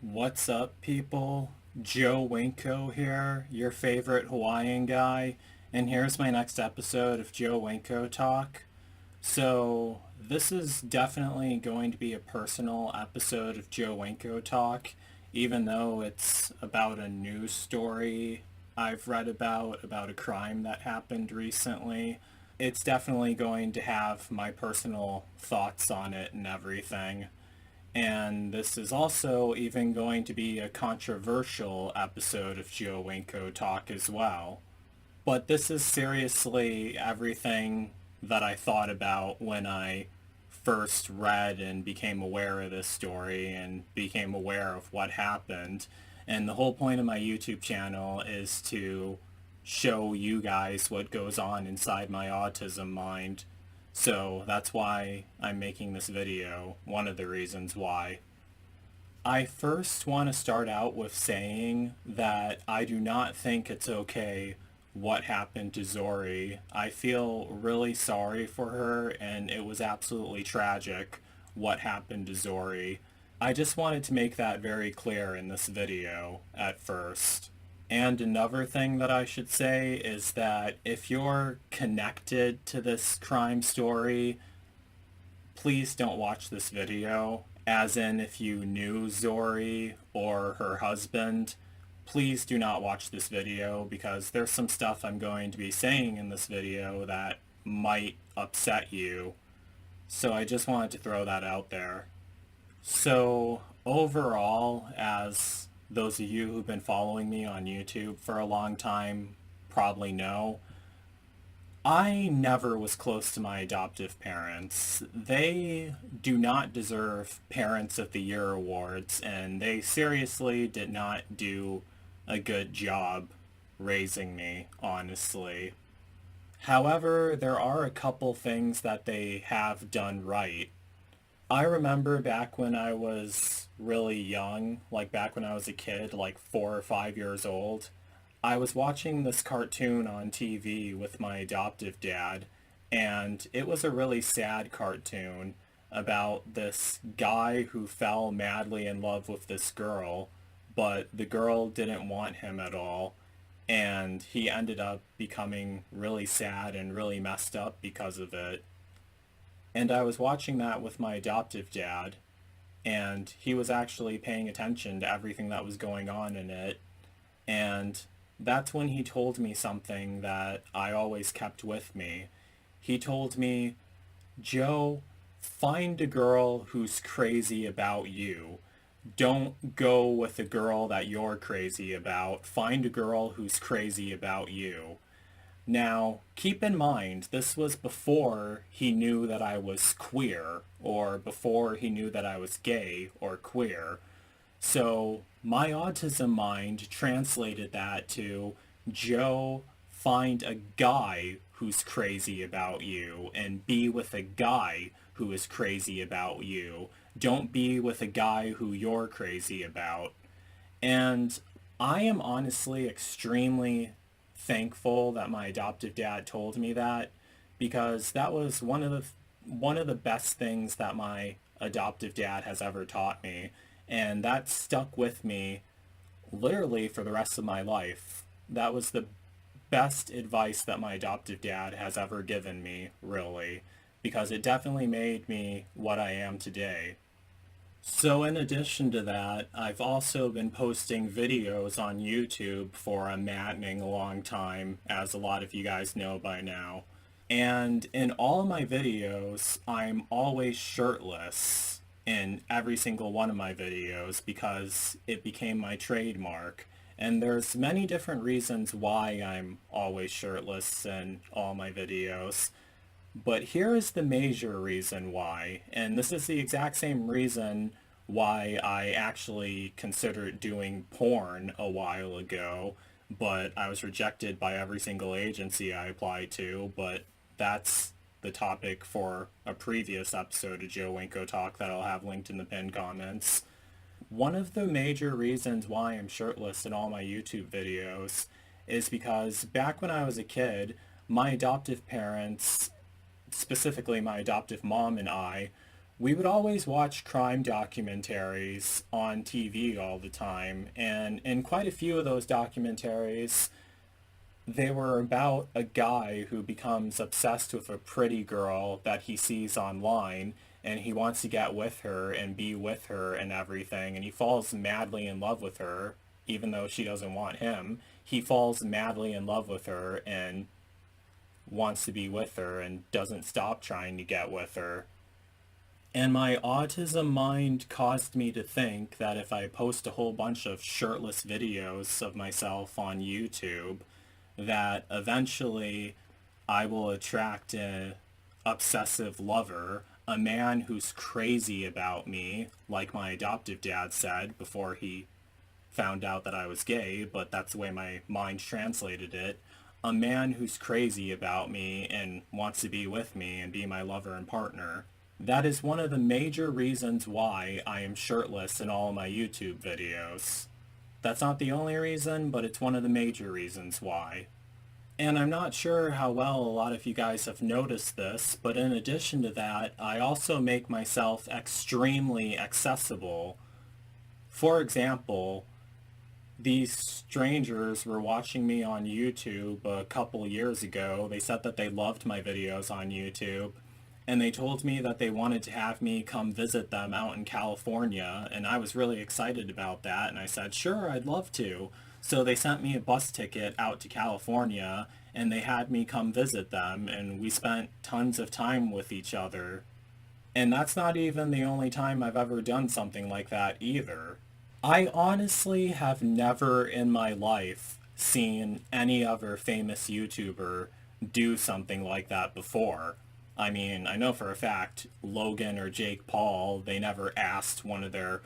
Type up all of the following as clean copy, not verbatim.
What's up, people? Joe Winko here, your favorite Hawaiian guy, and here's my next episode of Joe Winko Talk. So, this is definitely going to be a personal episode of Joe Winko Talk, even though it's about a news story I've read about a crime that happened recently. It's definitely going to have my personal thoughts on it and everything. And this is also even going to be a controversial episode of Joe Winko Talk as well. But this is seriously everything that I thought about when I first read and became aware of this story and became aware of what happened. And the whole point of my YouTube channel is to show you guys what goes on inside my autism mind. So that's why I'm making this video, one of the reasons why. I first want to start out with saying that I do not think it's okay what happened to Zori. I feel really sorry for her, and it was absolutely tragic what happened to Zori. I just wanted to make that very clear in this video at first. And another thing that I should say is that if you're connected to this crime story, please don't watch this video. As in, if you knew Zori or her husband, please do not watch this video because there's some stuff I'm going to be saying in this video that might upset you. So I just wanted to throw that out there. So overall, as those of you who've been following me on YouTube for a long time probably know, I never was close to my adoptive parents. They do not deserve Parents of the Year awards, and they seriously did not do a good job raising me, honestly. However, there are a couple things that they have done right. I remember back when I was really young, like back when I was a kid, like 4 or 5 years old, I was watching this cartoon on TV with my adoptive dad, and it was a really sad cartoon about this guy who fell madly in love with this girl, but the girl didn't want him at all, and he ended up becoming really sad and really messed up because of it. And I was watching that with my adoptive dad, and he was actually paying attention to everything that was going on in it. And that's when he told me something that I always kept with me. He told me, Joe, find a girl who's crazy about you. Don't go with a girl that you're crazy about. Find a girl who's crazy about you. Now, keep in mind, this was before he knew that I was queer, or before he knew that I was gay or queer. So my autism mind translated that to, Joe, find a guy who's crazy about you and be with a guy who is crazy about you. Don't be with a guy who you're crazy about. And I am honestly extremely thankful that my adoptive dad told me that, because that was one of the best things that my adoptive dad has ever taught me, and that stuck with me literally for the rest of my life. That was the best advice that my adoptive dad has ever given me, really, because it definitely made me what I am today. So in addition to that, I've also been posting videos on YouTube for a maddening long time, as a lot of you guys know by now. And in all of my videos, I'm always shirtless in every single one of my videos because it became my trademark. And there's many different reasons why I'm always shirtless in all my videos. But here is the major reason why, and this is the exact same reason why I actually considered doing porn a while ago, but I was rejected by every single agency I applied to, but that's the topic for a previous episode of Joe Winko Talk that I'll have linked in the pinned comments. One of the major reasons why I'm shirtless in all my YouTube videos is because back when I was a kid, my adoptive parents, specifically my adoptive mom and I, we would always watch crime documentaries on TV all the time, and in quite a few of those documentaries, they were about a guy who becomes obsessed with a pretty girl that he sees online, and he wants to get with her and be with her and everything, and he falls madly in love with her, even though she doesn't want him. He falls madly in love with her and wants to be with her and doesn't stop trying to get with her. And my autism mind caused me to think that if I post a whole bunch of shirtless videos of myself on YouTube, that eventually I will attract an obsessive lover, a man who's crazy about me, like my adoptive dad said before he found out that I was gay, but that's the way my mind translated it. A man who's crazy about me and wants to be with me and be my lover and partner. That is one of the major reasons why I am shirtless in all of my YouTube videos. That's not the only reason, but it's one of the major reasons why. And I'm not sure how well a lot of you guys have noticed this, but in addition to that, I also make myself extremely accessible. For example, these strangers were watching me on YouTube a couple years ago. They said that they loved my videos on YouTube, and they told me that they wanted to have me come visit them out in California, and I was really excited about that, and I said, sure, I'd love to. So they sent me a bus ticket out to California, and they had me come visit them, and we spent tons of time with each other. And that's not even the only time I've ever done something like that either. I honestly have never in my life seen any other famous YouTuber do something like that before. I mean, I know for a fact Logan or Jake Paul, they never asked one of their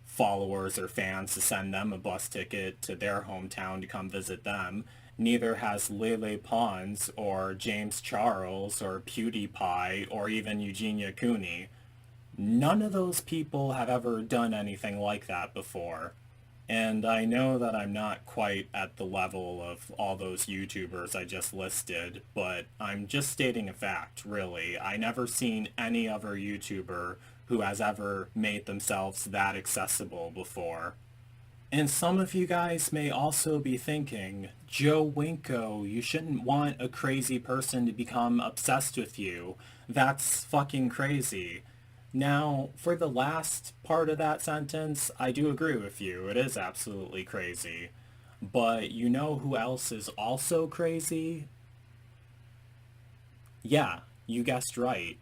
followers or fans to send them a bus ticket to their hometown to come visit them. Neither has Lele Pons or James Charles or PewDiePie or even Eugenia Cooney. None of those people have ever done anything like that before. And I know that I'm not quite at the level of all those YouTubers I just listed, but I'm just stating a fact, really. I never seen any other YouTuber who has ever made themselves that accessible before. And some of you guys may also be thinking, Joe Winko, you shouldn't want a crazy person to become obsessed with you. That's fucking crazy. Now, for the last part of that sentence, I do agree with you. It is absolutely crazy. But you know who else is also crazy? Yeah, you guessed right.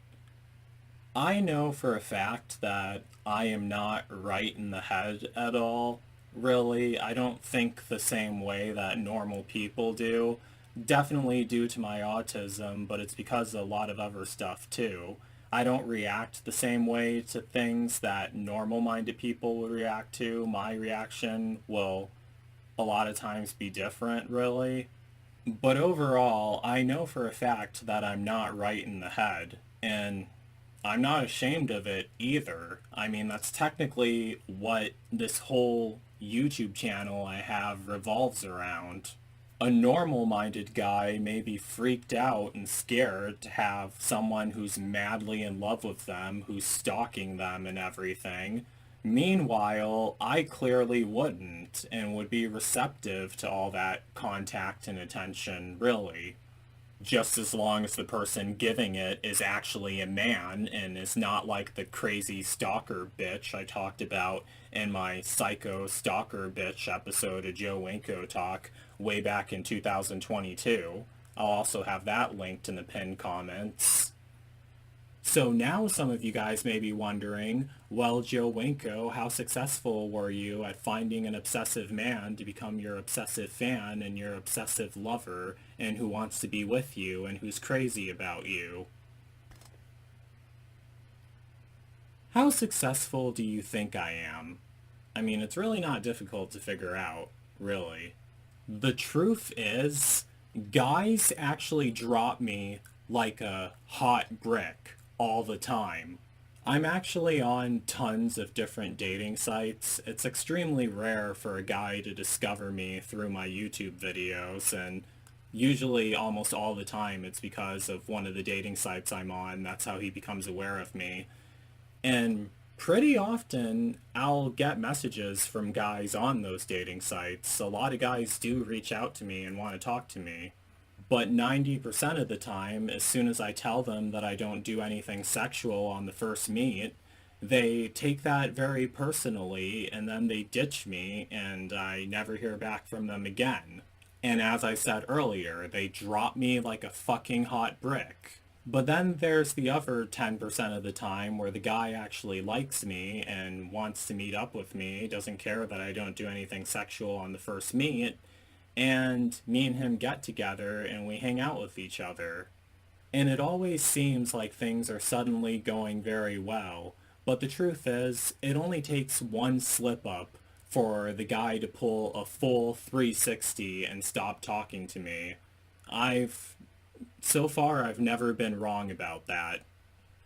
I know for a fact that I am not right in the head at all. Really, I don't think the same way that normal people do. Definitely due to my autism, but it's because of a lot of other stuff too. I don't react the same way to things that normal-minded people would react to. My reaction will a lot of times be different, really. But overall, I know for a fact that I'm not right in the head, and I'm not ashamed of it either. I mean, that's technically what this whole YouTube channel I have revolves around. A normal-minded guy may be freaked out and scared to have someone who's madly in love with them, who's stalking them and everything. Meanwhile, I clearly wouldn't, and would be receptive to all that contact and attention, really. Just as long as the person giving it is actually a man and is not like the crazy stalker bitch I talked about in my Psycho Stalker Bitch episode of Joe Winko Talk way back in 2022. I'll also have that linked in the pinned comments. So now some of you guys may be wondering, well, Joe Winko, how successful were you at finding an obsessive man to become your obsessive fan and your obsessive lover and who wants to be with you and who's crazy about you? How successful do you think I am? I mean, it's really not difficult to figure out, really. The truth is, guys actually drop me like a hot brick all the time. I'm actually on tons of different dating sites. It's extremely rare for a guy to discover me through my YouTube videos, and usually almost all the time it's because of one of the dating sites I'm on. That's how he becomes aware of me. And pretty often I'll get messages from guys on those dating sites. A lot of guys do reach out to me and want to talk to me. But 90% of the time, as soon as I tell them that I don't do anything sexual on the first meet, they take that very personally and then they ditch me and I never hear back from them again. And as I said earlier, they drop me like a fucking hot brick. But then there's the other 10% of the time where the guy actually likes me and wants to meet up with me, doesn't care that I don't do anything sexual on the first meet, and me and him get together and we hang out with each other. And it always seems like things are suddenly going very well, but the truth is, it only takes one slip up for the guy to pull a full 360 and stop talking to me. I've so far I've never been wrong about that.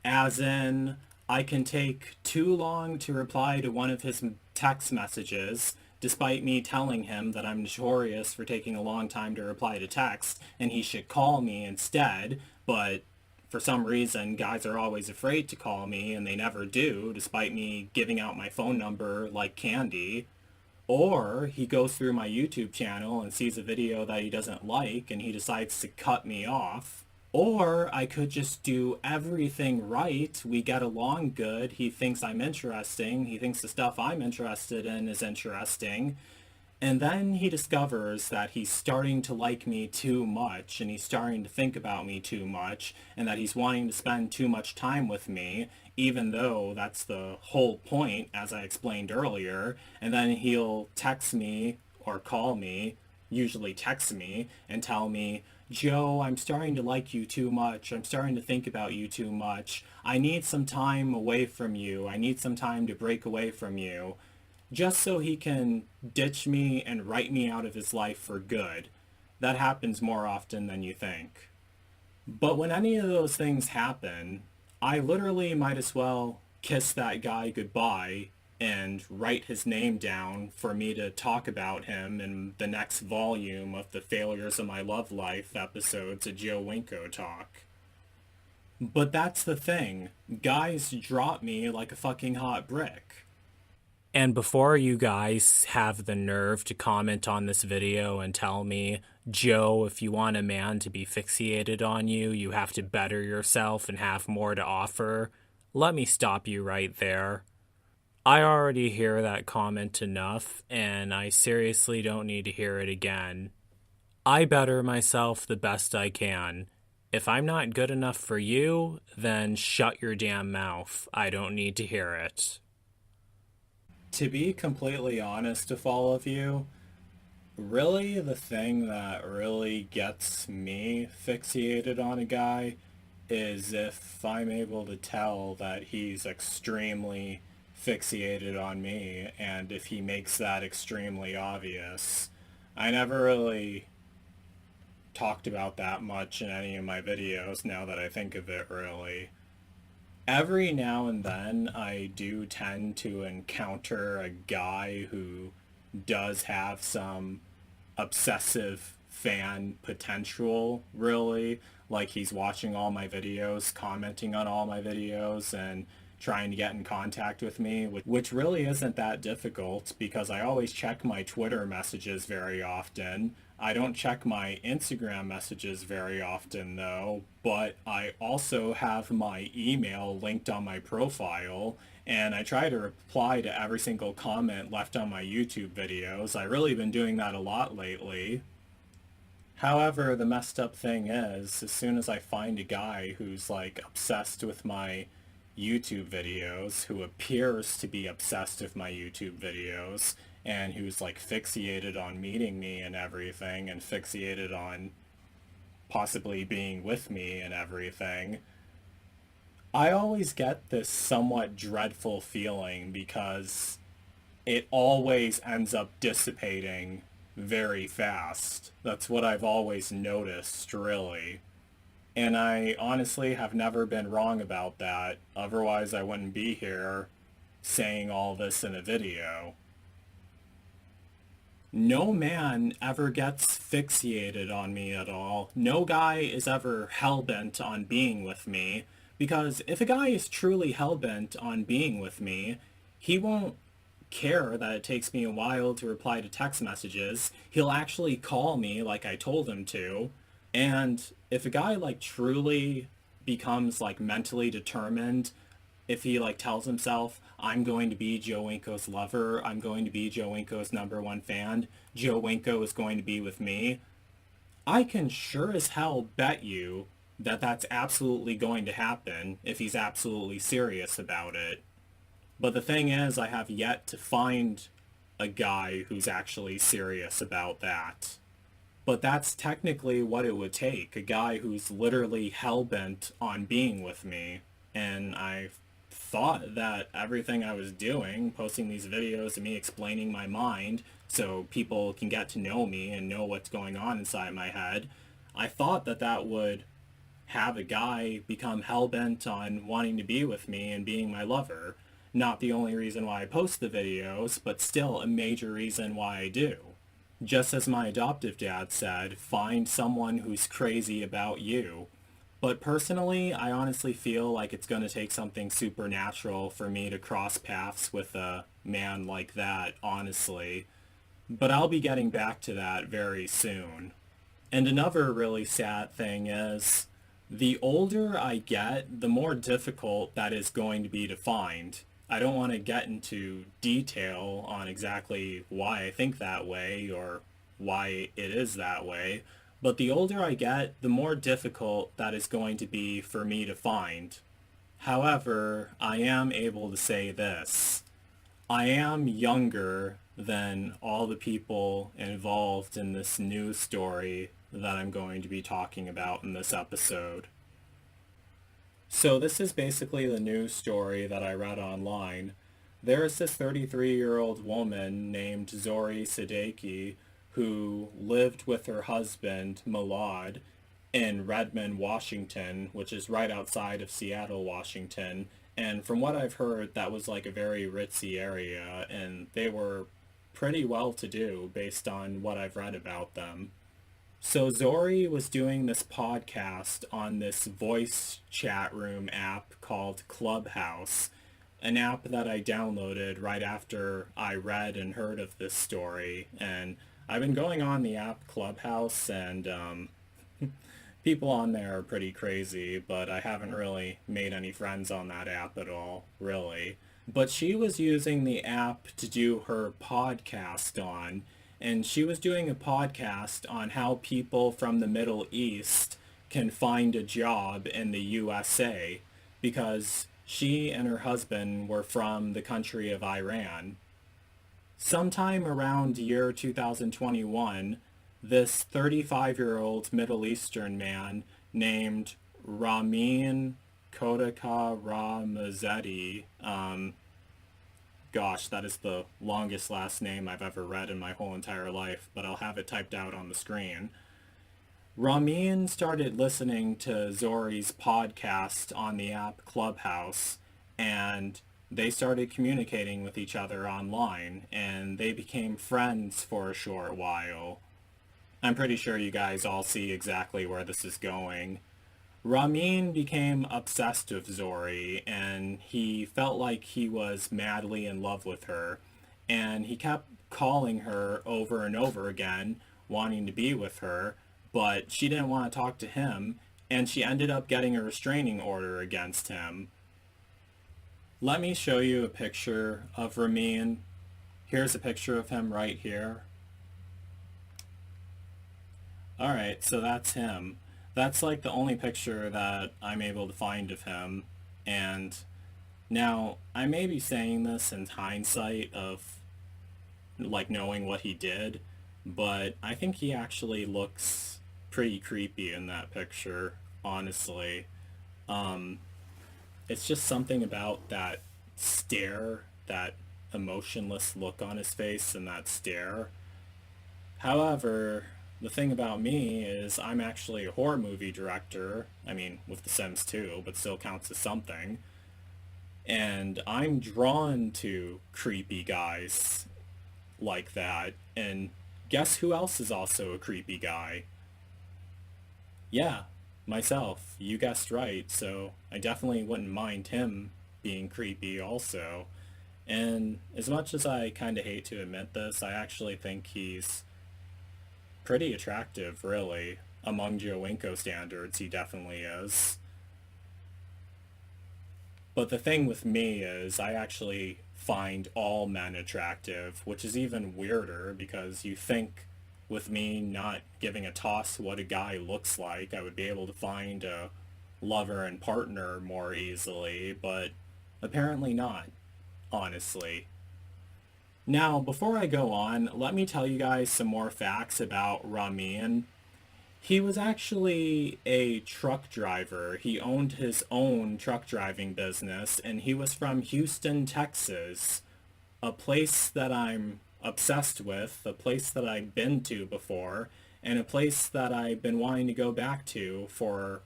As in, I can take too long to reply to one of his text messages, despite me telling him that I'm notorious for taking a long time to reply to text, and he should call me instead, but for some reason, guys are always afraid to call me, and they never do, despite me giving out my phone number like candy. Or he goes through my YouTube channel and sees a video that he doesn't like and he decides to cut me off. Or I could just do everything right. We get along good. He thinks I'm interesting. He thinks the stuff I'm interested in is interesting. And then he discovers that he's starting to like me too much and he's starting to think about me too much and that he's wanting to spend too much time with me, even though that's the whole point, as I explained earlier. And then he'll text me or call me, usually text me, and tell me, Joe, I'm starting to like you too much. I'm starting to think about you too much. I need some time away from you. I need some time to break away from you, just so he can ditch me and write me out of his life for good. That happens more often than you think. But when any of those things happen, I literally might as well kiss that guy goodbye and write his name down for me to talk about him in the next volume of the Failures of My Love Life episodes of Joe Winko Talk. But that's the thing. Guys drop me like a fucking hot brick. And before you guys have the nerve to comment on this video and tell me, Joe, if you want a man to be fixated on you, you have to better yourself and have more to offer, let me stop you right there. I already hear that comment enough, and I seriously don't need to hear it again. I better myself the best I can. If I'm not good enough for you, then shut your damn mouth. I don't need to hear it. To be completely honest with all of you, really the thing that really gets me fixated on a guy is if I'm able to tell that he's extremely fixated on me and if he makes that extremely obvious. I never really talked about that much in any of my videos now that I think of it really. Every now and then I do tend to encounter a guy who does have some obsessive fan potential, really. Like he's watching all my videos, commenting on all my videos, and trying to get in contact with me, which really isn't that difficult because I always check my Twitter messages very often. I don't check my Instagram messages very often though, but I also have my email linked on my profile and I try to reply to every single comment left on my YouTube videos. I've really been doing that a lot lately. However, the messed up thing is, as soon as I find a guy who's like obsessed with my YouTube videos, who appears to be obsessed with my YouTube videos, and who's like fixated on meeting me and everything, and fixated on possibly being with me and everything, I always get this somewhat dreadful feeling because it always ends up dissipating very fast. That's what I've always noticed, really. And I honestly have never been wrong about that. Otherwise, I wouldn't be here saying all this in a video. No man ever gets fixated on me at all. No guy is ever hell-bent on being with me Because if a guy is truly hell-bent on being with me, he won't care that it takes me a while to reply to text messages. He'll actually call me like I told him to. And if a guy like truly becomes like mentally determined, if he like tells himself, I'm going to be Joe Winko's lover, I'm going to be Joe Winko's number one fan, Joe Winko is going to be with me, I can sure as hell bet you that that's absolutely going to happen if he's absolutely serious about it. But the thing is, I have yet to find a guy who's actually serious about that. But that's technically what it would take, a guy who's literally hell-bent on being with me. And I thought that everything I was doing, posting these videos of me explaining my mind so people can get to know me and know what's going on inside my head, I thought that that would have a guy become hell-bent on wanting to be with me and being my lover. Not the only reason why I post the videos, but still a major reason why I do. Just as my adoptive dad said, find someone who's crazy about you. But personally, I honestly feel like it's going to take something supernatural for me to cross paths with a man like that, honestly. But I'll be getting back to that very soon. And another really sad thing is, the older I get, the more difficult that is going to be to find. I don't want to get into detail on exactly why I think that way or why it is that way, but the older I get, the more difficult that is going to be for me to find. However, I am able to say this. I am younger than all the people involved in this news story that I'm going to be talking about in this episode. So this is basically the news story that I read online. There is this 33-year-old woman named Zori Sadeki who lived with her husband, Milad, in Redmond, Washington, which is right outside of Seattle, Washington. And from what I've heard, that was like a very ritzy area, and they were pretty well-to-do based on what I've read about them. So Zori was doing this podcast on this voice chat room app called Clubhouse, an app that I downloaded right after I read and heard of this story. And I've been going on the app Clubhouse, and people on there are pretty crazy, but I haven't really made any friends on that app at all, really. But she was using the app to do her podcast on, and she was doing a podcast on how people from the Middle East can find a job in the USA, because she and her husband were from the country of Iran. Sometime around year 2021, this 35-year-old Middle Eastern man named Ramin Kodaka Ramazetti, gosh, that is the longest last name I've ever read in my whole entire life, but I'll have it typed out on the screen. Ramin started listening to Zori's podcast on the app Clubhouse, and they started communicating with each other online, and they became friends for a short while. I'm pretty sure you guys all see exactly where this is going. Ramin became obsessed with Zori, and he felt like he was madly in love with her, and he kept calling her over and over again, wanting to be with her, but she didn't want to talk to him, and she ended up getting a restraining order against him. Let me show you a picture of Ramin. Here's a picture of him right here. Alright, so that's him. That's like the only picture that I'm able to find of him. And now, I may be saying this in hindsight of like knowing what he did, but I think he actually looks pretty creepy in that picture, honestly. It's just something about that stare, that emotionless look on his face and that stare. However, the thing about me is I'm actually a horror movie director. I mean, with The Sims 2, but still counts as something. And I'm drawn to creepy guys like that. And guess who else is also a creepy guy? Yeah, myself. You guessed right, so I definitely wouldn't mind him being creepy also. And as much as I kind of hate to admit this, I actually think he's pretty attractive, really. Among Joe Winko standards, he definitely is. But the thing with me is I actually find all men attractive, which is even weirder because you think with me not giving a toss what a guy looks like, I would be able to find a lover and partner more easily, but apparently not, honestly. Now, before I go on, let me tell you guys some more facts about Ramin. He was actually a truck driver. He owned his own truck driving business, and he was from Houston, Texas, a place that I'm obsessed with, a place that I've been to before, and a place that I've been wanting to go back to for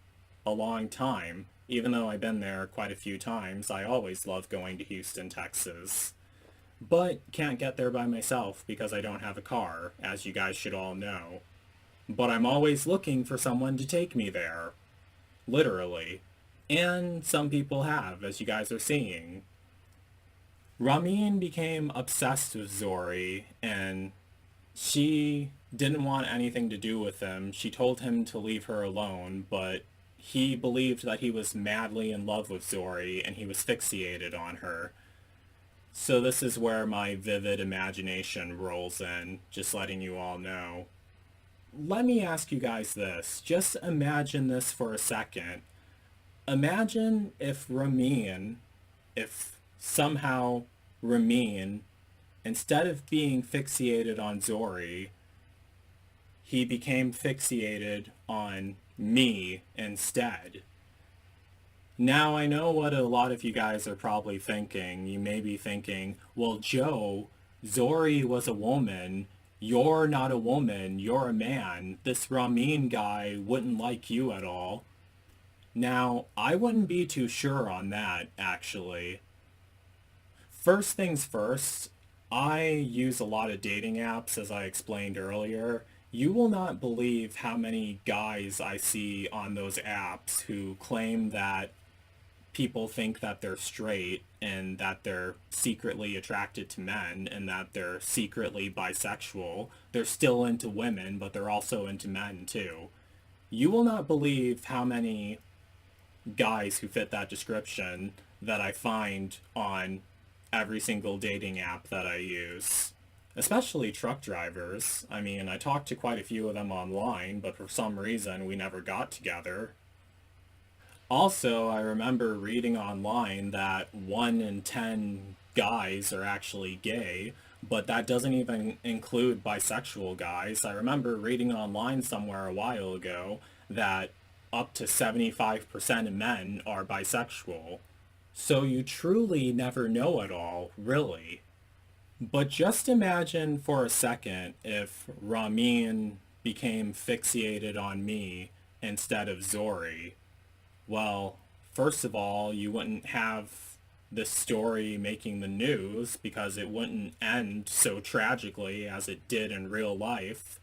a long time. Even though I've been there quite a few times, I always love going to Houston, Texas. But can't get there by myself because I don't have a car, as you guys should all know. But I'm always looking for someone to take me there. Literally. And some people have, as you guys are seeing. Ramin became obsessed with Zori, and she didn't want anything to do with him. She told him to leave her alone, but he believed that he was madly in love with Zori, and he was fixated on her. So this is where my vivid imagination rolls in, just letting you all know. Let me ask you guys this. Just imagine this for a second. Imagine if Ramin, if somehow Ramin, instead of being fixated on Zori, he became fixated on me instead. Now I know what a lot of you guys are probably thinking. You may be thinking, well, Joe, Zori was a woman. You're not a woman. You're a man. This Ramin guy wouldn't like you at all. Now, I wouldn't be too sure on that, actually. First things first, I use a lot of dating apps, as I explained earlier. You will not believe how many guys I see on those apps who claim that people think that they're straight and that they're secretly attracted to men and that they're secretly bisexual. They're still into women, but they're also into men too. You will not believe how many guys who fit that description that I find on every single dating app that I use. Especially truck drivers. I mean, I talked to quite a few of them online, but for some reason we never got together. Also, I remember reading online that 1 in 10 guys are actually gay, but that doesn't even include bisexual guys. I remember reading online somewhere a while ago that up to 75% of men are bisexual. So you truly never know it all, really. But just imagine for a second if Ramin became fixated on me instead of Zori. Well, first of all, you wouldn't have this story making the news because it wouldn't end so tragically as it did in real life.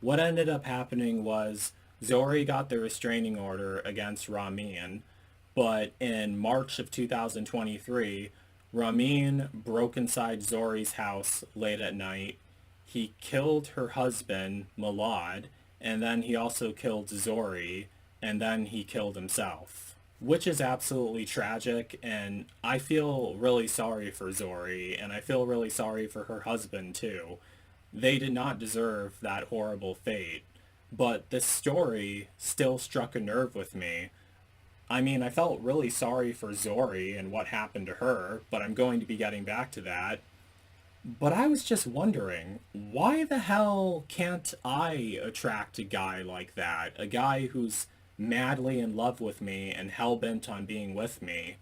What ended up happening was Zori got the restraining order against Ramin, but in March of 2023, Ramin broke inside Zori's house late at night. He killed her husband, Milad, and then he also killed Zori, and then he killed himself, which is absolutely tragic, and I feel really sorry for Zori, and I feel really sorry for her husband too. They did not deserve that horrible fate, but this story still struck a nerve with me. I mean, I felt really sorry for Zori and what happened to her, but I'm going to be getting back to that. But I was just wondering, why the hell can't I attract a guy like that? A guy who's madly in love with me and hell-bent on being with me.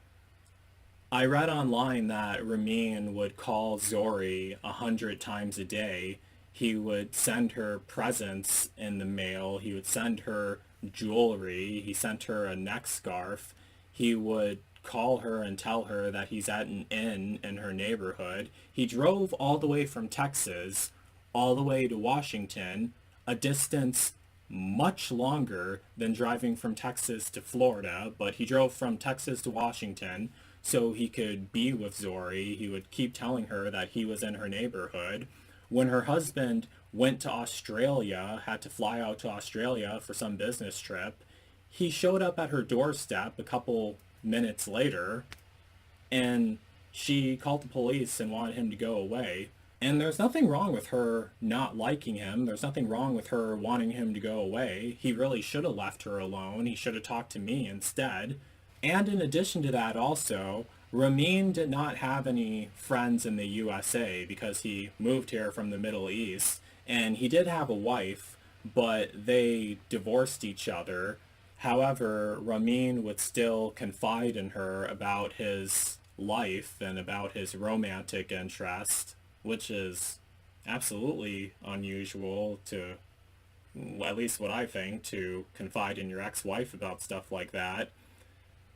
I read online that Ramin would call Zori 100 times a day. He would send her presents in the mail. He would send her jewelry. He sent her a neck scarf. He would call her and tell her that he's at an inn in her neighborhood. He drove all the way from Texas all the way to Washington, a distance much longer than driving from Texas to Florida, but he drove from Texas to Washington so he could be with Zori. He would keep telling her that he was in her neighborhood. When her husband went to Australia, had to fly out to Australia for some business trip, he showed up at her doorstep a couple minutes later, and she called the police and wanted him to go away. And there's nothing wrong with her not liking him. There's nothing wrong with her wanting him to go away. He really should have left her alone. He should have talked to me instead. And in addition to that also, Ramin did not have any friends in the USA because he moved here from the Middle East. And he did have a wife, but they divorced each other. However, Ramin would still confide in her about his life and about his romantic interest, which is absolutely unusual to, at least what I think, to confide in your ex-wife about stuff like that.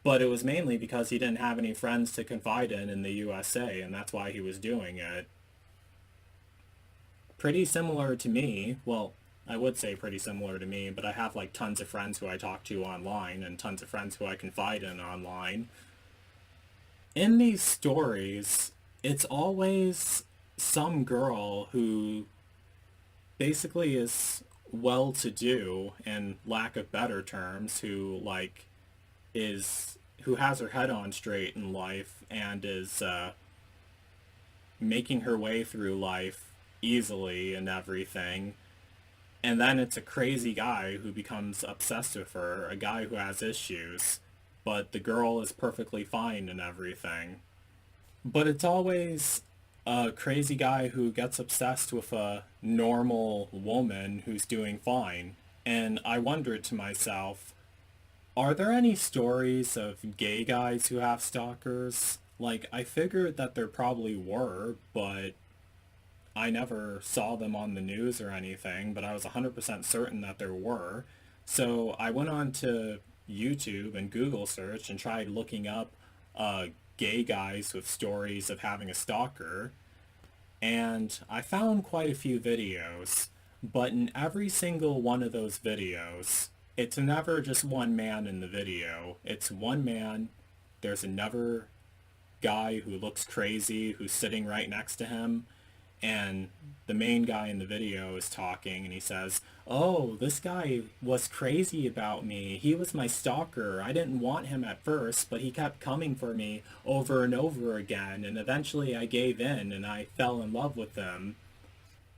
But it was mainly because he didn't have any friends to confide in the USA, and that's why he was doing it. Pretty similar to me. Well, I would say pretty similar to me, but I have like tons of friends who I talk to online and tons of friends who I confide in online. In these stories, it's always some girl who basically is well-to-do, in lack of better terms, who has her head on straight in life and is making her way through life easily and everything. And then it's a crazy guy who becomes obsessed with her, a guy who has issues, but the girl is perfectly fine and everything. But it's always a crazy guy who gets obsessed with a normal woman who's doing fine. And I wondered to myself, are there any stories of gay guys who have stalkers? Like, I figured that there probably were, but I never saw them on the news or anything, but I was 100% certain that there were. So I went on to YouTube and Google search and tried looking up gay guys with stories of having a stalker, and I found quite a few videos, but in every single one of those videos, it's never just one man in the video. It's one man, there's another guy who looks crazy who's sitting right next to him, and the main guy in the video is talking and he says, "Oh, this guy was crazy about me. He was my stalker. I didn't want him at first, but he kept coming for me over and over again, and eventually I gave in and I fell in love with him."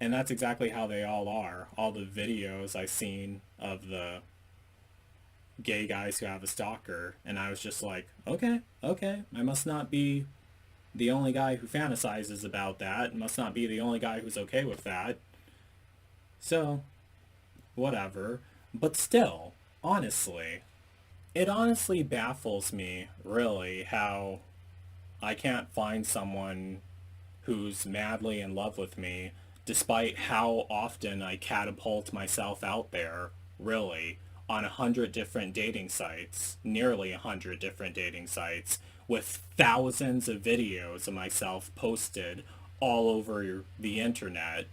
And that's exactly how they all are. All the videos I've seen of the gay guys who have a stalker, and I was just like, okay, I must not be the only guy who fantasizes about that. Must not be the only guy who's okay with that. So, whatever. But still, honestly, it honestly baffles me, really, how I can't find someone who's madly in love with me, despite how often I catapult myself out there, really, on 100 different dating sites, nearly 100 different dating sites, with thousands of videos of myself posted all over the internet.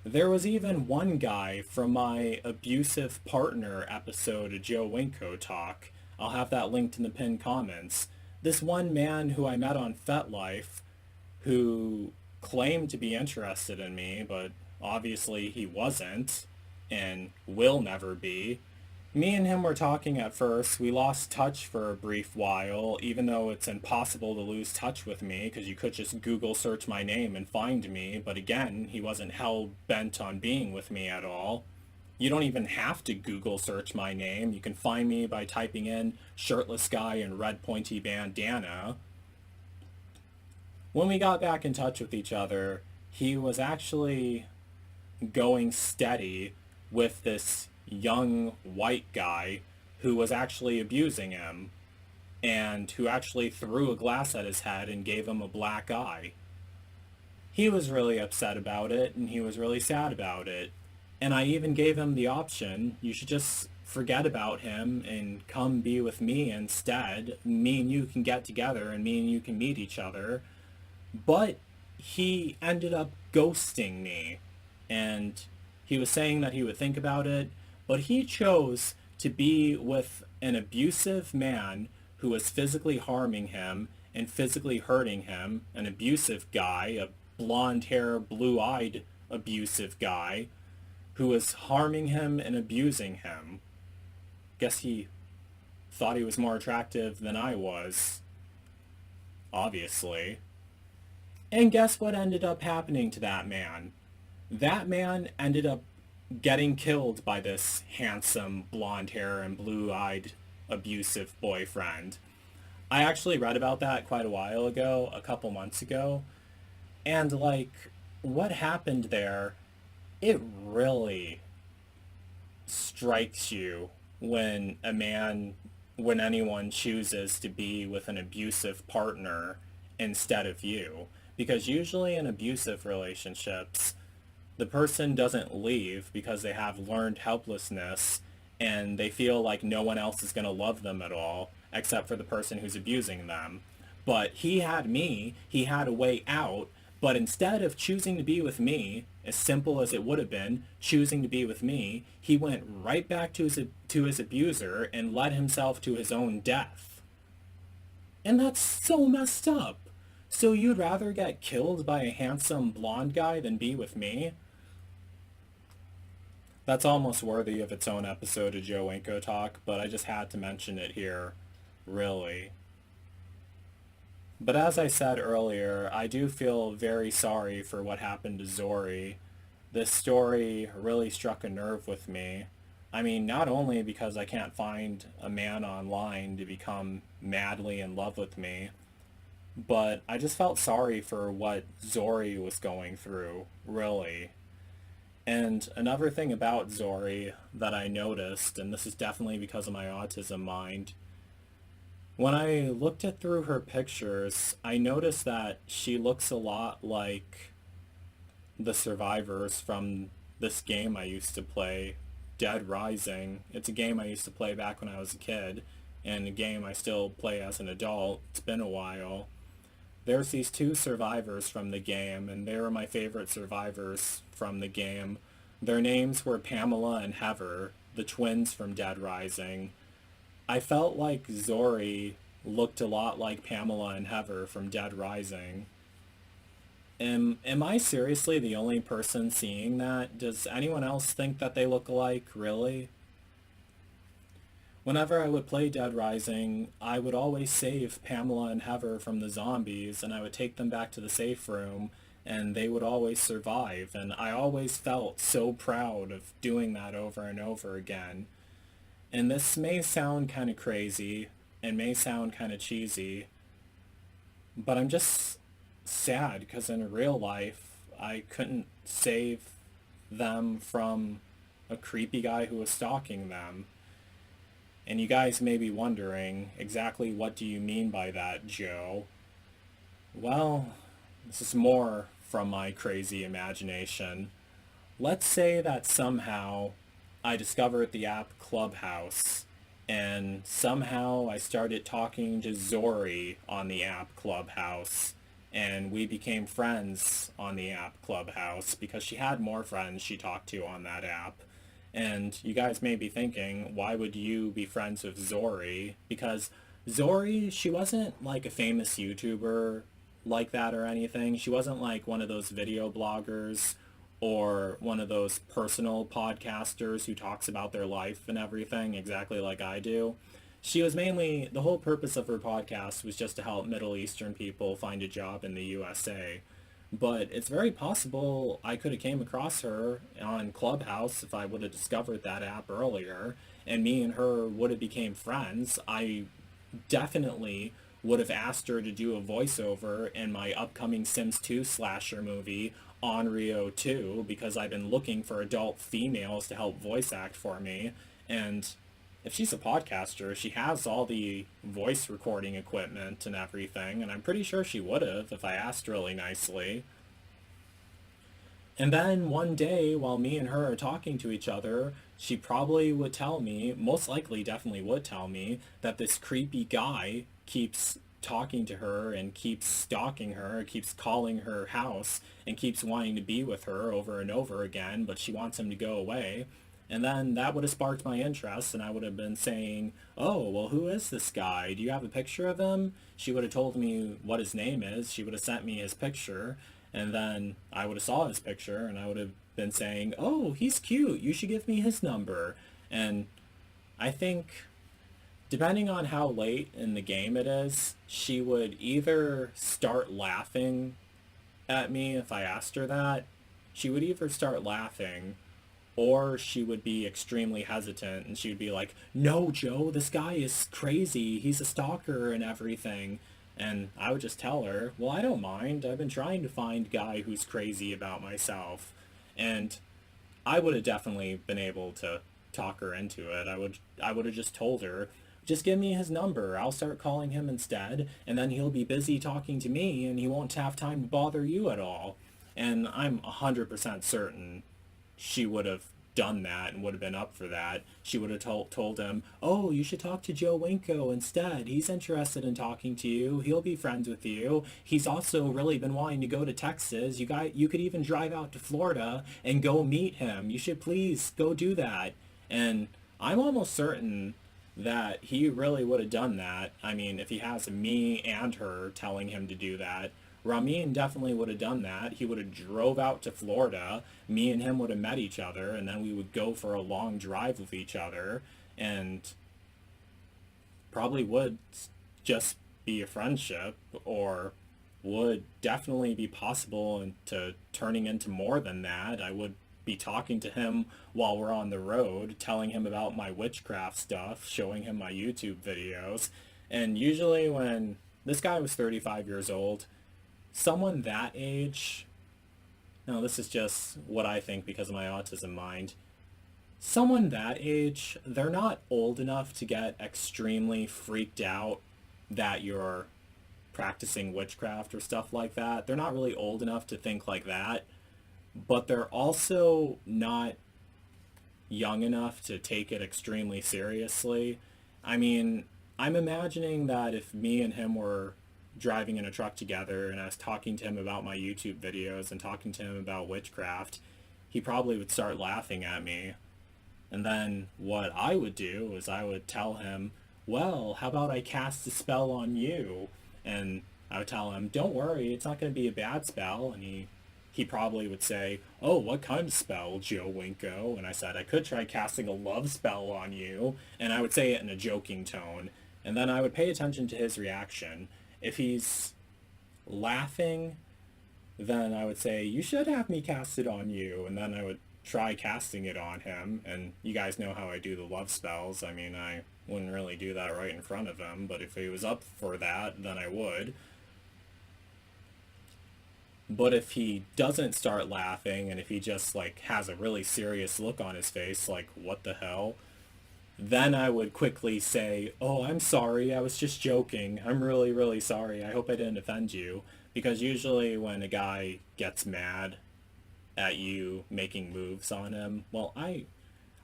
There was even one guy from my abusive partner episode of Joe Winko Talk. I'll have that linked in the pinned comments. This one man who I met on FetLife, who claimed to be interested in me, but obviously he wasn't, and will never be. Me and him were talking at first. We lost touch for a brief while, even though it's impossible to lose touch with me because you could just Google search my name and find me. But again, he wasn't hell-bent on being with me at all. You don't even have to Google search my name. You can find me by typing in shirtless guy and red pointy bandana. When we got back in touch with each other, he was actually going steady with this young white guy who was actually abusing him and who actually threw a glass at his head and gave him a black eye. He was really upset about it and he was really sad about it. And I even gave him the option, you should just forget about him and come be with me instead. Me and you can get together and me and you can meet each other. But he ended up ghosting me, and he was saying that he would think about it, but he chose to be with an abusive man who was physically harming him and physically hurting him, an abusive guy, a blonde hair, blue-eyed abusive guy who was harming him and abusing him. Guess he thought he was more attractive than I was, obviously. And guess what ended up happening to that man? That man ended up getting killed by this handsome, blonde hair and blue-eyed, abusive boyfriend. I actually read about that quite a while ago, a couple months ago, and like, what happened there, it really strikes you when when anyone chooses to be with an abusive partner instead of you. Because usually in abusive relationships, the person doesn't leave because they have learned helplessness and they feel like no one else is going to love them at all except for the person who's abusing them. But he had me, he had a way out, but instead of choosing to be with me, as simple as it would have been, choosing to be with me, he went right back to his abuser and led himself to his own death. And that's so messed up. So you'd rather get killed by a handsome blonde guy than be with me? That's almost worthy of its own episode of Joe Winko Talk, but I just had to mention it here, really. But as I said earlier, I do feel very sorry for what happened to Zori. This story really struck a nerve with me. I mean, not only because I can't find a man online to become madly in love with me, but I just felt sorry for what Zori was going through, really. And another thing about Zori that I noticed, and this is definitely because of my autism mind, when I looked at through her pictures, I noticed that she looks a lot like the survivors from this game I used to play, Dead Rising. It's a game I used to play back when I was a kid, and a game I still play as an adult. It's been a while. There's these two survivors from the game, and they were my favorite survivors from the game. Their names were Pamela and Heather, the twins from Dead Rising. I felt like Zori looked a lot like Pamela and Heather from Dead Rising. Am I seriously the only person seeing that? Does anyone else think that they look alike, really? Whenever I would play Dead Rising, I would always save Pamela and Heather from the zombies, and I would take them back to the safe room, and they would always survive, and I always felt so proud of doing that over and over again. And this may sound kind of crazy, and may sound kind of cheesy, but I'm just sad because in real life, I couldn't save them from a creepy guy who was stalking them. And you guys may be wondering, exactly what do you mean by that, Joe? Well, this is more from my crazy imagination. Let's say that somehow I discovered the app Clubhouse, and somehow I started talking to Zori on the app Clubhouse, and we became friends on the app Clubhouse because she had more friends she talked to on that app. And you guys may be thinking, why would you be friends with Zori? Because Zori, she wasn't like a famous YouTuber like that or anything. She wasn't like one of those video bloggers or one of those personal podcasters who talks about their life and everything exactly like I do. She was mainly, the whole purpose of her podcast was just to help Middle Eastern people find a job in the USA. But it's very possible I could have came across her on Clubhouse if I would have discovered that app earlier, and me and her would have became friends. I definitely would have asked her to do a voiceover in my upcoming Sims 2 slasher movie, Onryo 2, because I've been looking for adult females to help voice act for me, and if she's a podcaster, she has all the voice recording equipment and everything, and I'm pretty sure she would have if I asked really nicely. And then one day, while me and her are talking to each other, she probably would tell me, most likely definitely would tell me, that this creepy guy keeps talking to her and keeps stalking her, keeps calling her house, and keeps wanting to be with her over and over again, but she wants him to go away. And then that would have sparked my interest, and I would have been saying, oh, well, who is this guy? Do you have a picture of him? She would have told me what his name is. She would have sent me his picture, and then I would have saw his picture, and I would have been saying, oh, he's cute. You should give me his number. And I think, depending on how late in the game it is, she would either start laughing at me if I asked her that. She would either start laughing, or she would be extremely hesitant and she would be like, no, Joe, this guy is crazy. He's a stalker and everything. And I would just tell her, well, I don't mind. I've been trying to find a guy who's crazy about myself. And I would have definitely been able to talk her into it. I would have just told her, just give me his number. I'll start calling him instead, and then he'll be busy talking to me and he won't have time to bother you at all. And I'm 100% certain she would have done that and would have been up for that. She would have told him, oh, you should talk to Joe Winko instead. He's interested in talking to you. He'll be friends with you. He's also really been wanting to go to Texas. You could even drive out to Florida and go meet him. You should please go do that. And I'm almost certain that he really would have done that. I mean, if he has me and her telling him to do that, Ramin definitely would have done that. He would have drove out to Florida. Me and him would have met each other, and then we would go for a long drive with each other, and probably would just be a friendship, or would definitely be possible into turning into more than that. I would be talking to him while we're on the road, telling him about my witchcraft stuff, showing him my YouTube videos. And usually when this guy was 35 years old, someone that age, no, this is just what I think because of my autism mind, someone that age, they're not old enough to get extremely freaked out that you're practicing witchcraft or stuff like that. They're not really old enough to think like that, but they're also not young enough to take it extremely seriously. I mean, I'm imagining that if me and him were driving in a truck together and I was talking to him about my YouTube videos and talking to him about witchcraft, he probably would start laughing at me. And then what I would do is I would tell him, well, how about I cast a spell on you? And I would tell him, don't worry, it's not going to be a bad spell. And he probably would say, oh, what kind of spell, Joe Winko? And I said, I could try casting a love spell on you. And I would say it in a joking tone. And then I would pay attention to his reaction. If he's laughing, then I would say, you should have me cast it on you. And then I would try casting it on him. And you guys know how I do the love spells. I mean, I wouldn't really do that right in front of him, but if he was up for that, then I would. But if he doesn't start laughing, and if he just like has a really serious look on his face, like, what the hell? Then I would quickly say, oh, I'm sorry, I was just joking. I'm really, really sorry. I hope I didn't offend you. Because usually when a guy gets mad at you making moves on him, well, I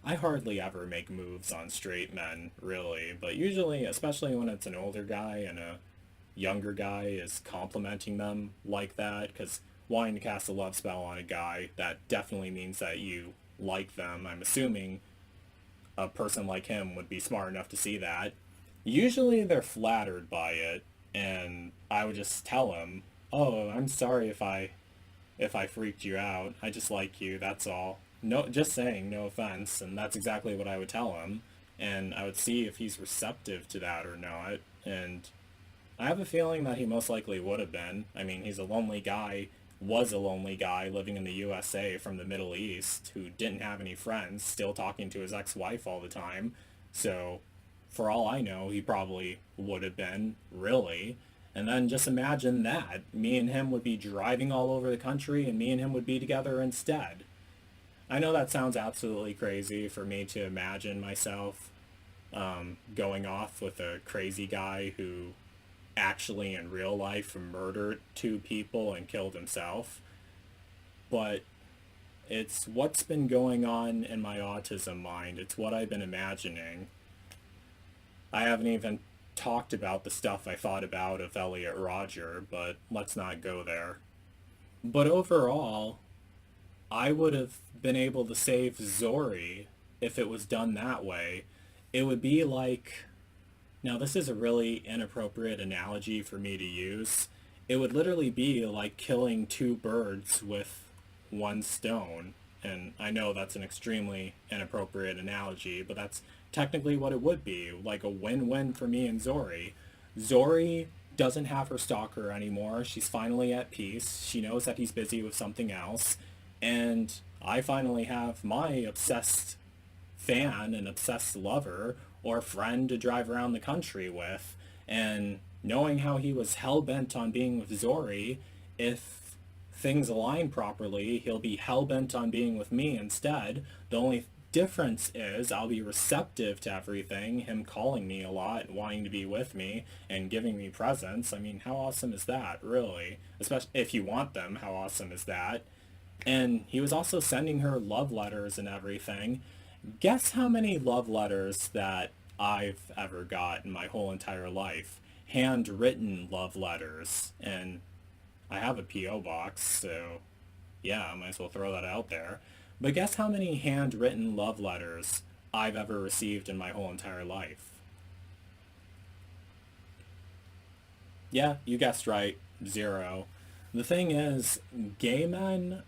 hardly ever make moves on straight men, really. But usually, especially when it's an older guy and a younger guy is complimenting them like that, because wanting to cast a love spell on a guy, that definitely means that you like them. I'm assuming a person like him would be smart enough to see that. Usually they're flattered by it, and I would just tell him, oh, I'm sorry if I freaked you out. I just like you, that's all. No, just saying, no offense. And that's exactly what I would tell him. And I would see if he's receptive to that or not. And I have a feeling that he most likely would have been. I mean, he's a lonely guy, was a lonely guy living in the USA from the Middle East who didn't have any friends, still talking to his ex-wife all the time. So, for all I know, he probably would have been, really. And then just imagine that. Me and him would be driving all over the country, and me and him would be together instead. I know that sounds absolutely crazy for me to imagine myself going off with a crazy guy who actually in real life murdered two people and killed himself. But it's what's been going on in my autism mind. It's what I've been imagining. I haven't even talked about the stuff I thought about of Elliot Rodger, but let's not go there. But overall, I would have been able to save Zori if it was done that way. It would be like, now this is a really inappropriate analogy for me to use. It would literally be like killing two birds with one stone. And I know that's an extremely inappropriate analogy, but that's technically what it would be. Like a win-win for me and Zori. Zori doesn't have her stalker anymore. She's finally at peace. She knows that he's busy with something else. And I finally have my obsessed fan and obsessed lover or friend to drive around the country with. And knowing how he was hell-bent on being with Zori, if things align properly, he'll be hell-bent on being with me instead. The only difference is I'll be receptive to everything, him calling me a lot, wanting to be with me, and giving me presents. I mean, how awesome is that, really? Especially if you want them, how awesome is that? And he was also sending her love letters and everything. Guess how many love letters that I've ever got in my whole entire life? Handwritten love letters. And I have a P.O. box, so yeah, I might as well throw that out there. But guess how many handwritten love letters I've ever received in my whole entire life? Yeah, you guessed right. Zero. The thing is, gay men,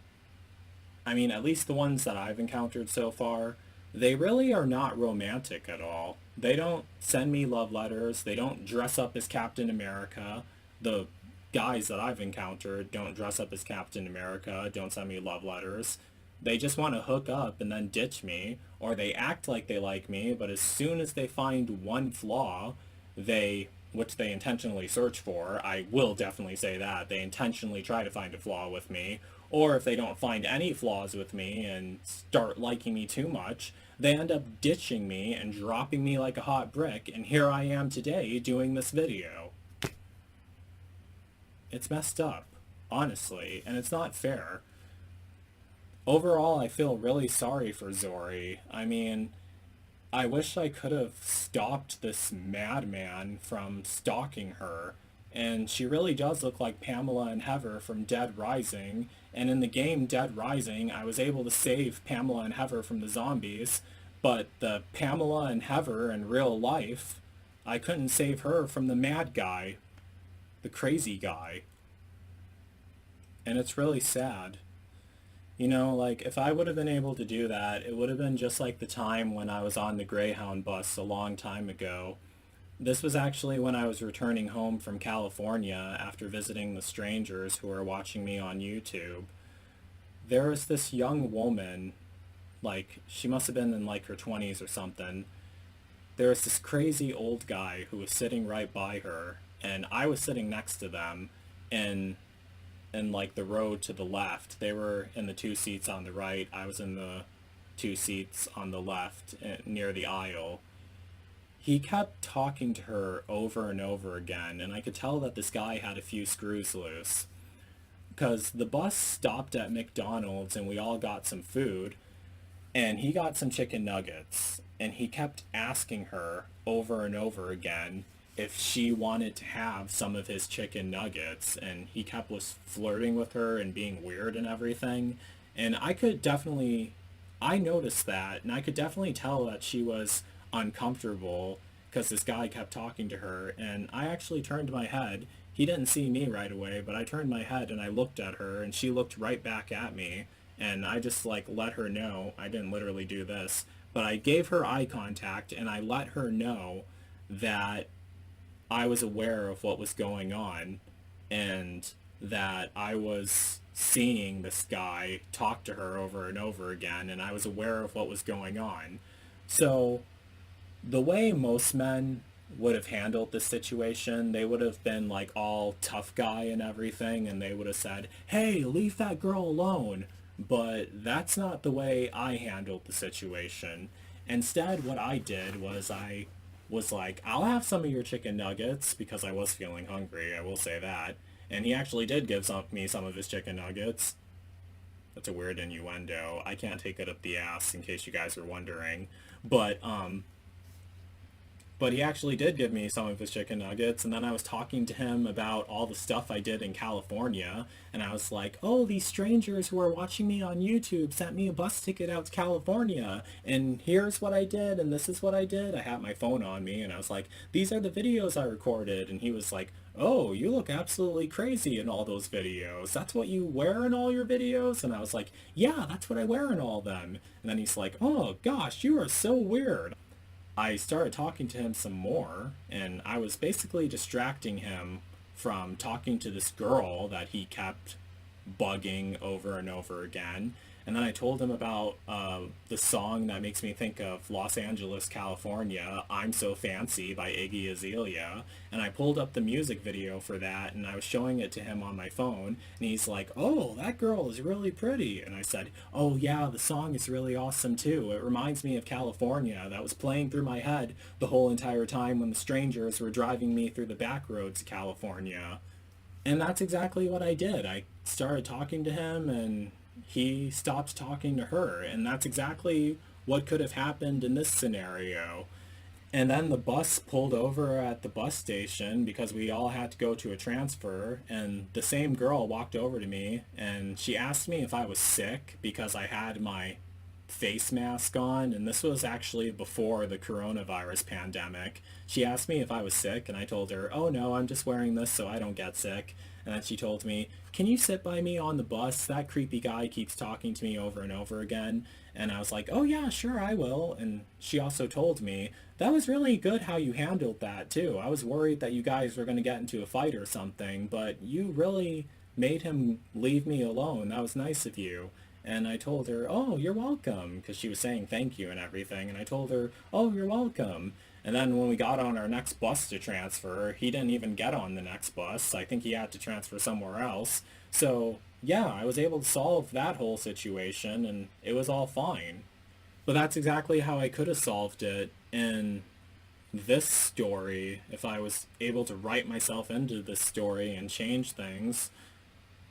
I mean, at least the ones that I've encountered so far, they really are not romantic at all. They don't send me love letters. They don't dress up as Captain America. The guys that I've encountered don't dress up as Captain America, don't send me love letters. They just want to hook up and then ditch me, or they act like they like me, but as soon as they find one flaw, which they intentionally search for, I will definitely say that, they intentionally try to find a flaw with me, or if they don't find any flaws with me and start liking me too much, they end up ditching me and dropping me like a hot brick, and here I am today doing this video. It's messed up, honestly, and it's not fair. Overall, I feel really sorry for Zori. I mean, I wish I could have stopped this madman from stalking her. And she really does look like Pamela and Heather from Dead Rising. And in the game Dead Rising, I was able to save Pamela and Heather from the zombies. But the Pamela and Heather in real life, I couldn't save her from the mad guy, the crazy guy. And it's really sad. You know, like, if I would have been able to do that, it would have been just like the time when I was on the Greyhound bus a long time ago. This was actually when I was returning home from California after visiting the strangers who were watching me on YouTube. There was this young woman, like, she must have been in like her 20s or something. There was this crazy old guy who was sitting right by her, and I was sitting next to them, and in like the road to the left. They were in the two seats on the right. I was in the two seats on the left near the aisle. He kept talking to her over and over again, and I could tell that this guy had a few screws loose. Because the bus stopped at McDonald's and we all got some food, and he got some chicken nuggets, and he kept asking her over and over again if she wanted to have some of his chicken nuggets, and he kept was flirting with her and being weird and everything. And I noticed that, and I could definitely tell that she was uncomfortable because this guy kept talking to her, and I actually turned my head. He didn't see me right away, but I turned my head and I looked at her, and she looked right back at me, and I just like let her know. I didn't literally do this, but I gave her eye contact and I let her know that I was aware of what was going on, and that I was seeing this guy talk to her over and over again, and I was aware of what was going on. So the way most men would have handled this situation, they would have been like all tough guy and everything, and they would have said, hey, leave that girl alone. But that's not the way I handled the situation. Instead, what I did was I was like, I'll have some of your chicken nuggets, because I was feeling hungry, I will say that. And he actually did give me some of his chicken nuggets. That's a weird innuendo. I can't take it up the ass, in case you guys are wondering. But But he actually did give me some of his chicken nuggets, and then I was talking to him about all the stuff I did in California, and I was like, oh, these strangers who are watching me on YouTube sent me a bus ticket out to California, and here's what I did, and this is what I did. I had my phone on me, and I was like, these are the videos I recorded, and he was like, oh, you look absolutely crazy in all those videos. That's what you wear in all your videos? And I was like, yeah, that's what I wear in all of them. And then he's like, oh, gosh, you are so weird. I started talking to him some more, and I was basically distracting him from talking to this girl that he kept bugging over and over again. And then I told him about the song that makes me think of Los Angeles, California, I'm So Fancy by Iggy Azalea. And I pulled up the music video for that, and I was showing it to him on my phone. And he's like, oh, that girl is really pretty. And I said, oh yeah, the song is really awesome too. It reminds me of California. That was playing through my head the whole entire time when the strangers were driving me through the back roads of California. And that's exactly what I did. I started talking to him, and he stopped talking to her. And that's exactly what could have happened in this scenario. And then the bus pulled over at the bus station because we all had to go to a transfer. And the same girl walked over to me, and she asked me if I was sick because I had my face mask on, and this was actually before the coronavirus pandemic. She asked me if I was sick, and I told her, oh no, I'm just wearing this so I don't get sick. And then she told me, can you sit by me on the bus? That creepy guy keeps talking to me over and over again. And I was like, oh yeah, sure, I will. And she also told me, that was really good how you handled that too. I was worried that you guys were going to get into a fight or something, but you really made him leave me alone. That was nice of you. And I told her, oh, you're welcome, because she was saying thank you and everything. And I told her, oh, you're welcome. And then when we got on our next bus to transfer, he didn't even get on the next bus. I think he had to transfer somewhere else. So, yeah, I was able to solve that whole situation, and it was all fine. But that's exactly how I could have solved it in this story. If I was able to write myself into this story and change things,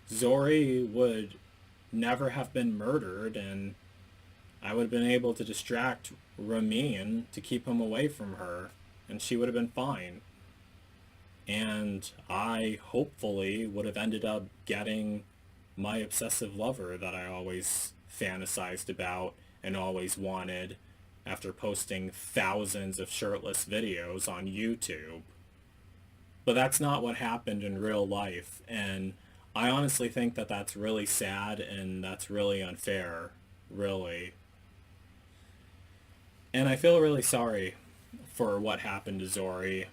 Zori would never have been murdered, and I would have been able to distract Ramin to keep him away from her, and she would have been fine. And I hopefully would have ended up getting my obsessive lover that I always fantasized about and always wanted after posting thousands of shirtless videos on YouTube. But that's not what happened in real life, and I honestly think that that's really sad and that's really unfair, really. And I feel really sorry for what happened to Zori.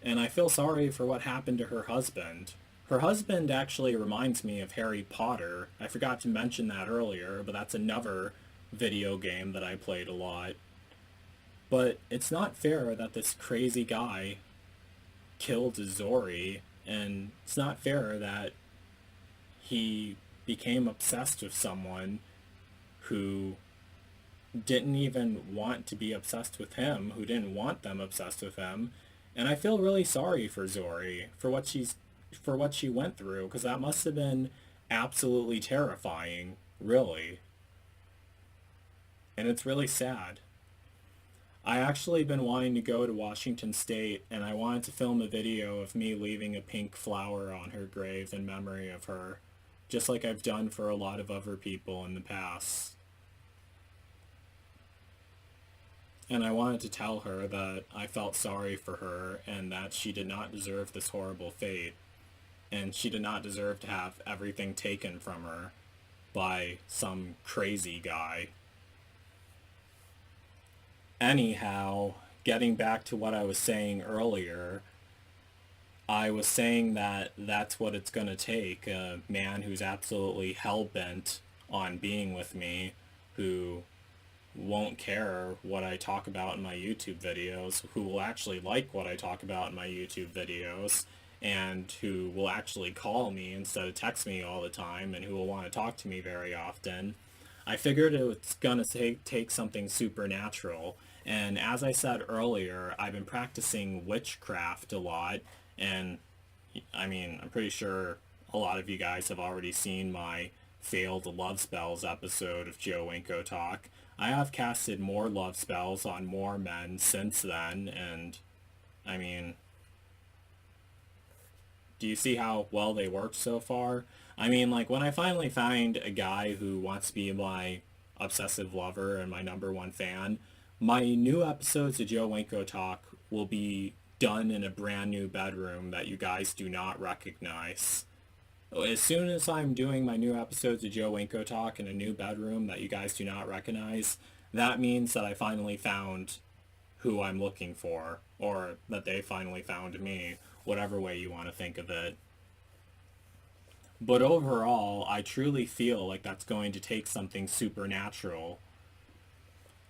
And I feel sorry for what happened to her husband. Her husband actually reminds me of Harry Potter. I forgot to mention that earlier, but that's another video game that I played a lot. But it's not fair that this crazy guy killed Zori, and it's not fair that he became obsessed with someone who didn't even want to be obsessed with him, who didn't want them obsessed with him. And I feel really sorry for Zori for what she went through, because that must have been absolutely terrifying, really. And it's really sad. I actually been wanting to go to Washington State, and I wanted to film a video of me leaving a pink flower on her grave in memory of her, just like I've done for a lot of other people in the past. And I wanted to tell her that I felt sorry for her and that she did not deserve this horrible fate. And she did not deserve to have everything taken from her by some crazy guy. Anyhow, getting back to what I was saying earlier, I was saying that that's what it's going to take, a man who's absolutely hell-bent on being with me, who won't care what I talk about in my YouTube videos, who will actually like what I talk about in my YouTube videos, and who will actually call me instead of text me all the time, and who will want to talk to me very often. I figured it's gonna take something supernatural, and as I said earlier, I've been practicing witchcraft a lot, and I mean, I'm pretty sure a lot of you guys have already seen my failed love spells episode of Joe Winko Talk. I have casted more love spells on more men since then, and I mean, do you see how well they worked so far? I mean, like, when I finally find a guy who wants to be my obsessive lover and my number one fan, my new episodes of Joe Winko Talk will be done in a brand new bedroom that you guys do not recognize. As soon as I'm doing my new episodes of Joe Winko Talk in a new bedroom that you guys do not recognize, that means that I finally found who I'm looking for, or that they finally found me, whatever way you want to think of it. But overall, I truly feel like that's going to take something supernatural.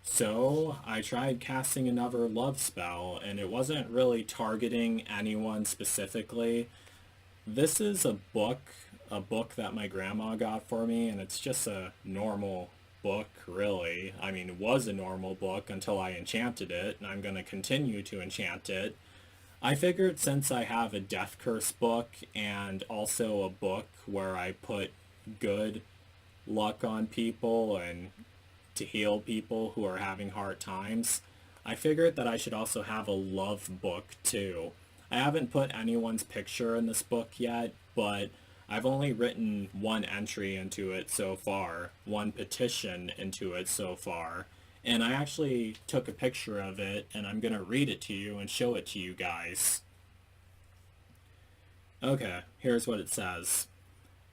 So I tried casting another love spell, and it wasn't really targeting anyone specifically. This is a book that my grandma got for me, and it's just a normal book, really. I mean, it was a normal book until I enchanted it, and I'm going to continue to enchant it. I figured since I have a death curse book and also a book where I put good luck on people and to heal people who are having hard times, I figured that I should also have a love book too. I haven't put anyone's picture in this book yet, but I've only written one entry into it so far, one petition into it so far, and I actually took a picture of it, and I'm going to read it to you and show it to you guys. Okay, here's what it says.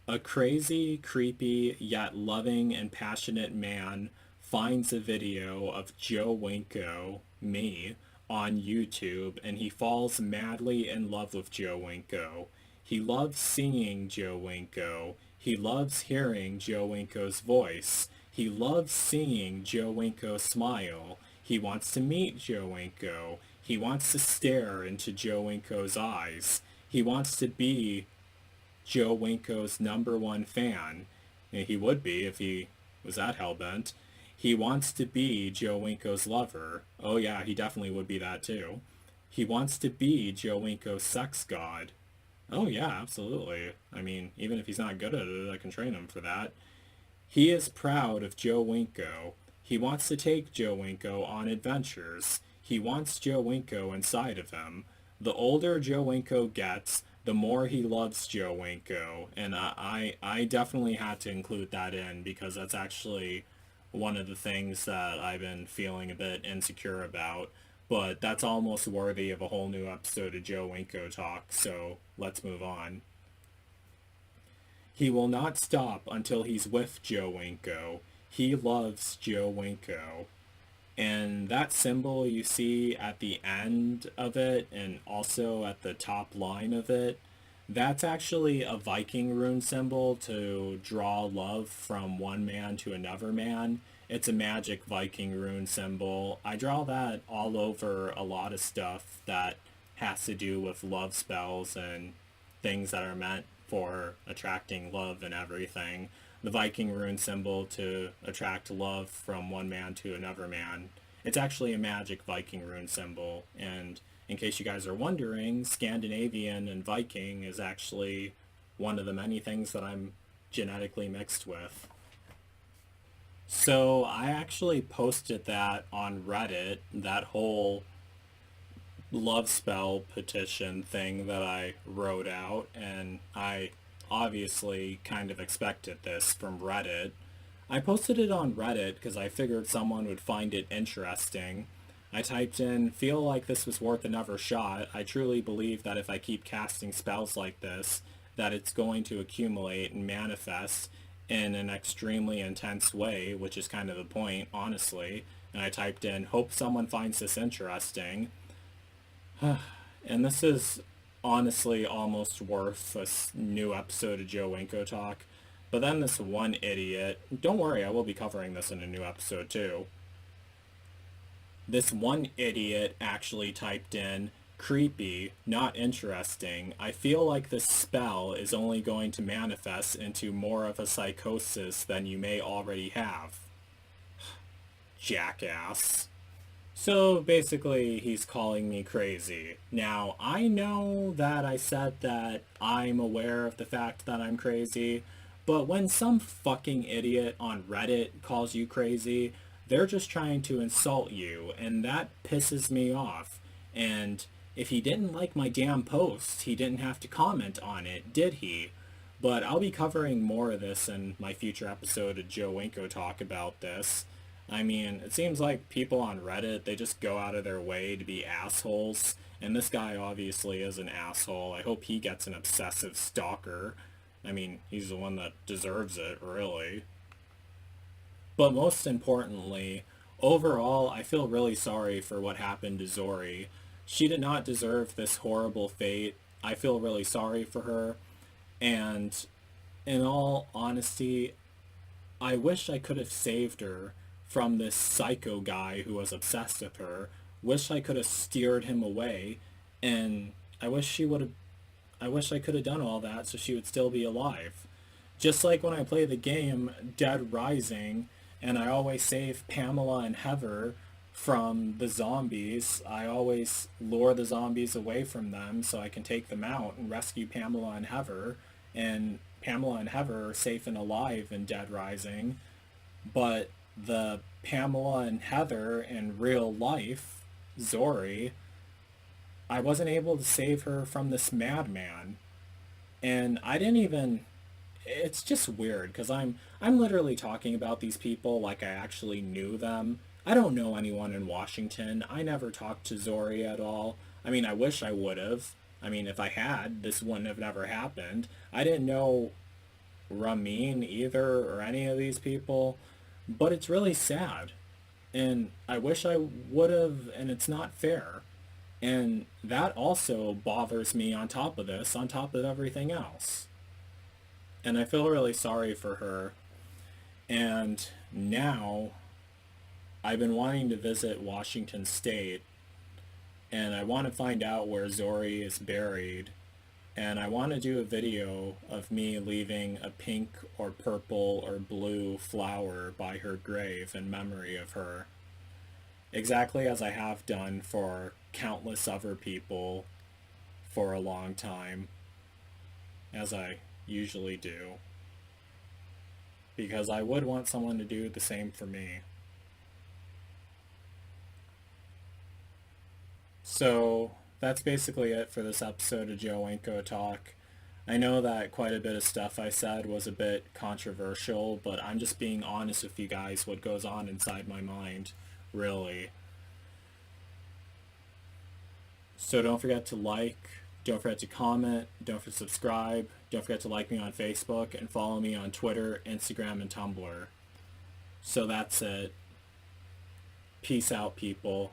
A crazy, creepy, yet loving and passionate man finds a video of Joe Winko, me, on YouTube, and he falls madly in love with Joe Winko. He loves seeing Joe Winko. He loves hearing Joe Winko's voice. He loves seeing Joe Winko smile. He wants to meet Joe Winko. He wants to stare into Joe Winko's eyes. He wants to be Joe Winko's number one fan. And he would be if he was that hellbent. He wants to be Joe Winko's lover. Oh yeah, he definitely would be that too. He wants to be Joe Winko's sex god. Oh yeah, absolutely. I mean, even if he's not good at it, I can train him for that. He is proud of Joe Winko. He wants to take Joe Winko on adventures. He wants Joe Winko inside of him. The older Joe Winko gets, the more he loves Joe Winko. And I definitely had to include that in because that's actually one of the things that I've been feeling a bit insecure about. But that's almost worthy of a whole new episode of Joe Winko Talk, so let's move on. He will not stop until he's with Joe Winko. He loves Joe Winko. And that symbol you see at the end of it and also at the top line of it, that's actually a Viking rune symbol to draw love from one man to another man. It's a magic Viking rune symbol. I draw that all over a lot of stuff that has to do with love spells and things that are meant for attracting love and everything. The Viking rune symbol to attract love from one man to another man. It's actually a magic Viking rune symbol, and in case you guys are wondering, Scandinavian and Viking is actually one of the many things that I'm genetically mixed with. So I actually posted that on Reddit, that whole love spell petition thing that I wrote out, and I obviously kind of expected this from Reddit. I posted it on Reddit because I figured someone would find it interesting. I typed in, feel like this was worth another shot. I truly believe that if I keep casting spells like this, that it's going to accumulate and manifest in an extremely intense way, which is kind of the point, honestly. And I typed in, hope someone finds this interesting. And this is honestly almost worth a new episode of Joe Winko Talk. But then this one idiot, don't worry, I will be covering this in a new episode too. This one idiot actually typed in, creepy, not interesting. I feel like this spell is only going to manifest into more of a psychosis than you may already have. Jackass. So basically, he's calling me crazy. Now, I know that I said that I'm aware of the fact that I'm crazy, But when some fucking idiot on Reddit calls you crazy, they're just trying to insult you, and that pisses me off. And if he didn't like my damn post, he didn't have to comment on it, did he? But I'll be covering more of this in my future episode of Joe Winko Talk about this. I mean, it seems like people on Reddit, they just go out of their way to be assholes. And this guy obviously is an asshole. I hope he gets an obsessive stalker. I mean, he's the one that deserves it, really. But most importantly, overall, I feel really sorry for what happened to Zori. She did not deserve this horrible fate. I feel really sorry for her. And in all honesty, I wish I could have saved her from this psycho guy who was obsessed with her. Wish I could have steered him away. And I wish she would have I wish I could have done all that so she would still be alive. Just like when I play the game Dead Rising and I always save Pamela and Heather from the zombies, I always lure the zombies away from them so I can take them out and rescue Pamela and Heather. And Pamela and Heather are safe and alive in Dead Rising. But the Pamela and Heather in real life, Zori, I wasn't able to save her from this madman. And I didn't even it's just weird because I'm literally talking about these people like I actually knew them. I don't know anyone in Washington. I never talked to Zori at all. I mean, I wish I would have. I mean, if I had, this wouldn't have never happened. I didn't know Ramin either or any of these people, but it's really sad. And I wish I would have, and it's not fair. And that also bothers me on top of this, on top of everything else. And I feel really sorry for her. And now I've been wanting to visit Washington State, and I want to find out where Zori is buried. And I want to do a video of me leaving a pink or purple or blue flower by her grave in memory of her. Exactly as I have done for countless other people for a long time, as I usually do. Because I would want someone to do the same for me. So that's basically it for this episode of Joe Winko Talk. I know that quite a bit of stuff I said was a bit controversial, but I'm just being honest with you guys what goes on inside my mind, really. So don't forget to like, don't forget to comment, don't forget to subscribe, don't forget to like me on Facebook, and follow me on Twitter, Instagram, and Tumblr. So that's it. Peace out, people.